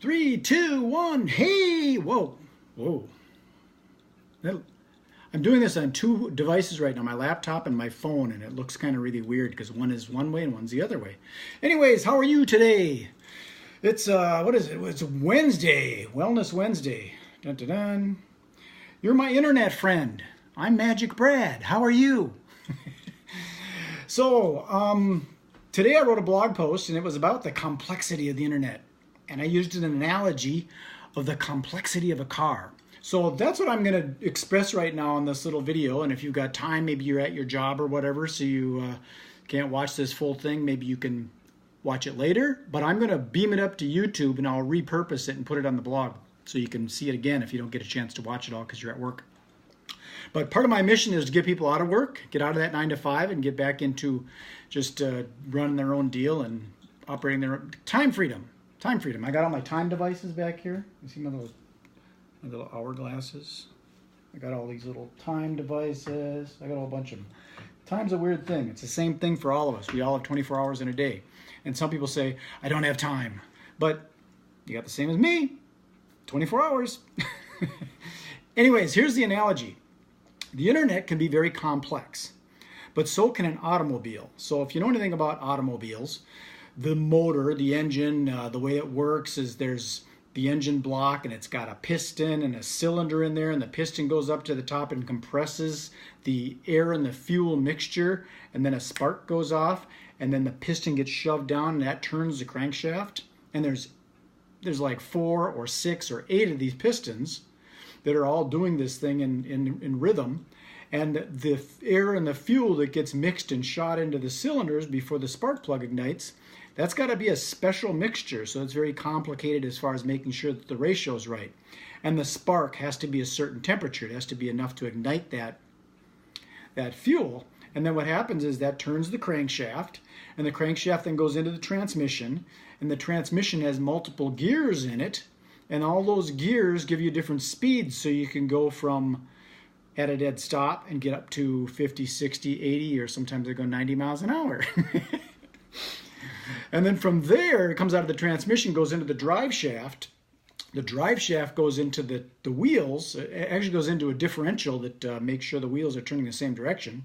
Three, two, one. Hey, whoa, whoa. I'm doing this on two devices right now, my laptop and my phone, and it looks kind of really weird because one is one way and one's the other way. Anyways, how are you today? It's, what is it? It's Wednesday, Wellness Wednesday. Dun, dun, dun. You're my internet friend. I'm Magic Brad. How are you? So, today I wrote a blog post, and it was about the complexity of the internet. And I used an analogy of the complexity of a car. So that's what I'm going to express right now in this little video. And if you've got time, maybe you're at your job or whatever, so you can't watch this full thing, maybe you can watch it later. But I'm going to beam it up to YouTube, and I'll repurpose it and put it on the blog so you can see it again if you don't get a chance to watch it all because you're at work. But part of my mission is to get people out of work, get out of that 9 to 5, and get back into just running their own deal and operating their own time freedom. Time freedom. I got all my time devices back here. You see my little hourglasses? I got all these little time devices. I got a whole bunch of them. Time's a weird thing. It's the same thing for all of us. We all have 24 hours in a day. And some people say, I don't have time. But you got the same as me. 24 hours. Anyways, here's the analogy. The internet can be very complex, but so can an automobile. So if you know anything about automobiles, the motor, the engine, the way it works is there's the engine block, and it's got a piston and a cylinder in there, and the piston goes up to the top and compresses the air and the fuel mixture, and then a spark goes off, and then the piston gets shoved down, and that turns the crankshaft. And there's like 4 or 6 or 8 of these pistons that are all doing this thing in rhythm. And the air and the fuel that gets mixed and shot into the cylinders before the spark plug ignites, that's got to be a special mixture. So it's very complicated as far as making sure that the ratio is right. And the spark has to be a certain temperature. It has to be enough to ignite that fuel. And then what happens is that turns the crankshaft, and the crankshaft then goes into the transmission, and the transmission has multiple gears in it, and all those gears give you different speeds, so you can go from at a dead stop and get up to 50, 60, 80, or sometimes they go 90 miles an hour. And then from there, it comes out of the transmission, goes into the drive shaft. The drive shaft goes into the wheels. It actually goes into a differential that makes sure the wheels are turning the same direction.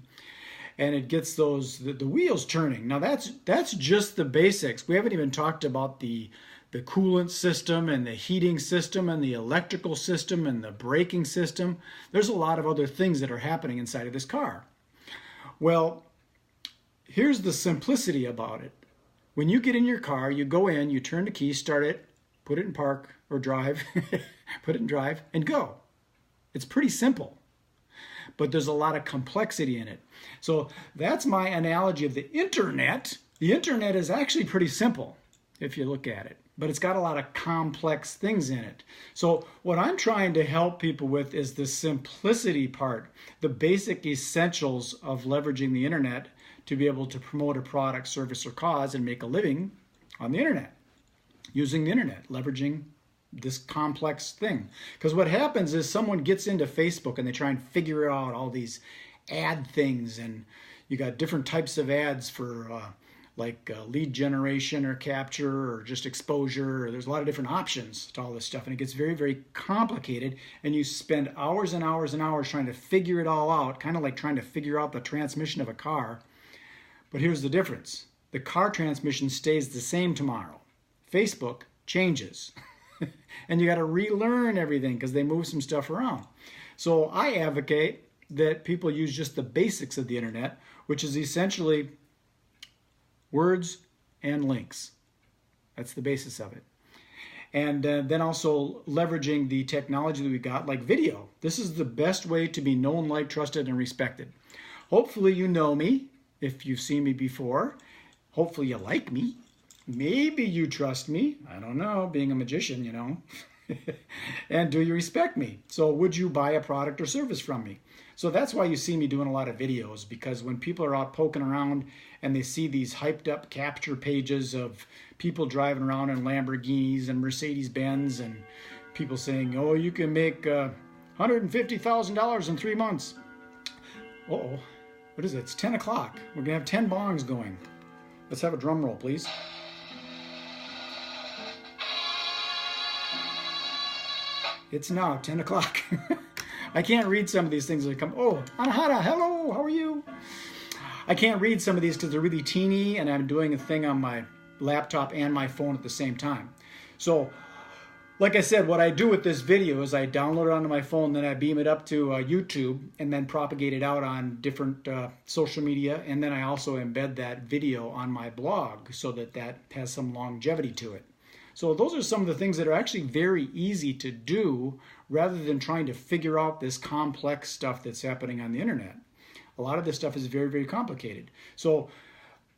And it gets the wheels turning. Now that's just the basics. We haven't even talked about the coolant system and the heating system and the electrical system and the braking system. There's a lot of other things that are happening inside of this car. Well, here's the simplicity about it. When you get in your car, you go in, you turn the key, start it, put it in park or drive, put it in drive, and go. It's pretty simple, but there's a lot of complexity in it. So that's my analogy of the internet. The internet is actually pretty simple if you look at it, but it's got a lot of complex things in it. So what I'm trying to help people with is the simplicity part, the basic essentials of leveraging the internet to be able to promote a product, service, or cause and make a living on the internet, using the internet, leveraging this complex thing. Because what happens is someone gets into Facebook and they try and figure out all these ad things, and you got different types of ads for lead generation or capture or just exposure. There's a lot of different options to all this stuff, and it gets very, very complicated, and you spend hours and hours and hours trying to figure it all out, kind of like trying to figure out the transmission of a car. But here's the difference. The car transmission stays the same tomorrow. Facebook changes. And you got to relearn everything because they move some stuff around. So I advocate that people use just the basics of the internet, which is essentially words and links. That's the basis of it. And then also leveraging the technology that we got, like video. This is the best way to be known, liked, trusted, and respected. Hopefully you know me if you've seen me before. Hopefully you like me. Maybe you trust me. I don't know, being a magician, you know. And do you respect me? So would you buy a product or service from me? So that's why you see me doing a lot of videos, because when people are out poking around and they see these hyped up capture pages of people driving around in Lamborghinis and Mercedes-Benz, and people saying, oh, you can make $150,000 in 3 months. Uh-oh, what is it? It's 10 o'clock. We're going to have 10 bongs going. Let's have a drum roll, please. It's now 10 o'clock. I can't read some of these things that come. Oh, Anahata, hello, how are you? I can't read some of these because they're really teeny, and I'm doing a thing on my laptop and my phone at the same time. So, like I said, what I do with this video is I download it onto my phone, then I beam it up to YouTube, and then propagate it out on different social media, and then I also embed that video on my blog so that that has some longevity to it. So those are some of the things that are actually very easy to do rather than trying to figure out this complex stuff that's happening on the internet. A lot of this stuff is very, very complicated. So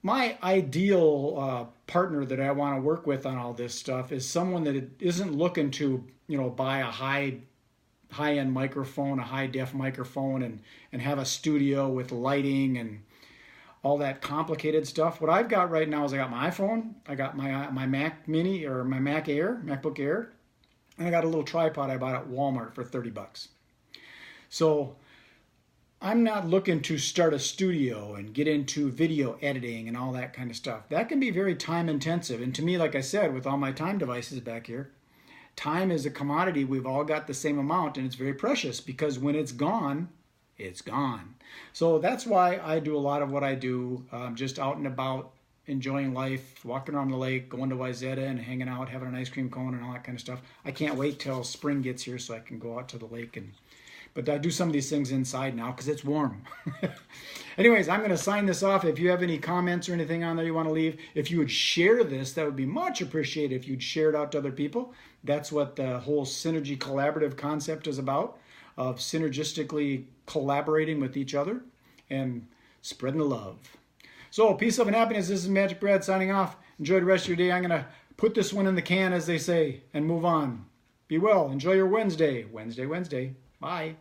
my ideal partner that I want to work with on all this stuff is someone that isn't looking to, buy a high-end microphone, a high-def microphone, and have a studio with lighting and all that complicated stuff. What I've got right now is I got my iPhone, I got my Mac Mini or my MacBook Air, and I got a little tripod I bought at Walmart for 30 bucks. So I'm not looking to start a studio and get into video editing and all that kind of stuff. That can be very time intensive. And to me, like I said, with all my time devices back here, time is a commodity. We've all got the same amount, and it's very precious because when it's gone, it's gone. So that's why I do a lot of what I do, just out and about, enjoying life, walking around the lake, going to Wayzata and hanging out, having an ice cream cone and all that kind of stuff. I can't wait till spring gets here so I can go out to the lake but I do some of these things inside now because it's warm. Anyways, I'm going to sign this off. If you have any comments or anything on there you want to leave, if you would share this, that would be much appreciated if you'd share it out to other people. That's what the whole Synergy Collaborative concept is about, of synergistically collaborating with each other and spreading the love. So, peace, love, and happiness. This is Magic Brad signing off. Enjoy the rest of your day. I'm going to put this one in the can, as they say, and move on. Be well. Enjoy your Wednesday. Wednesday. Bye.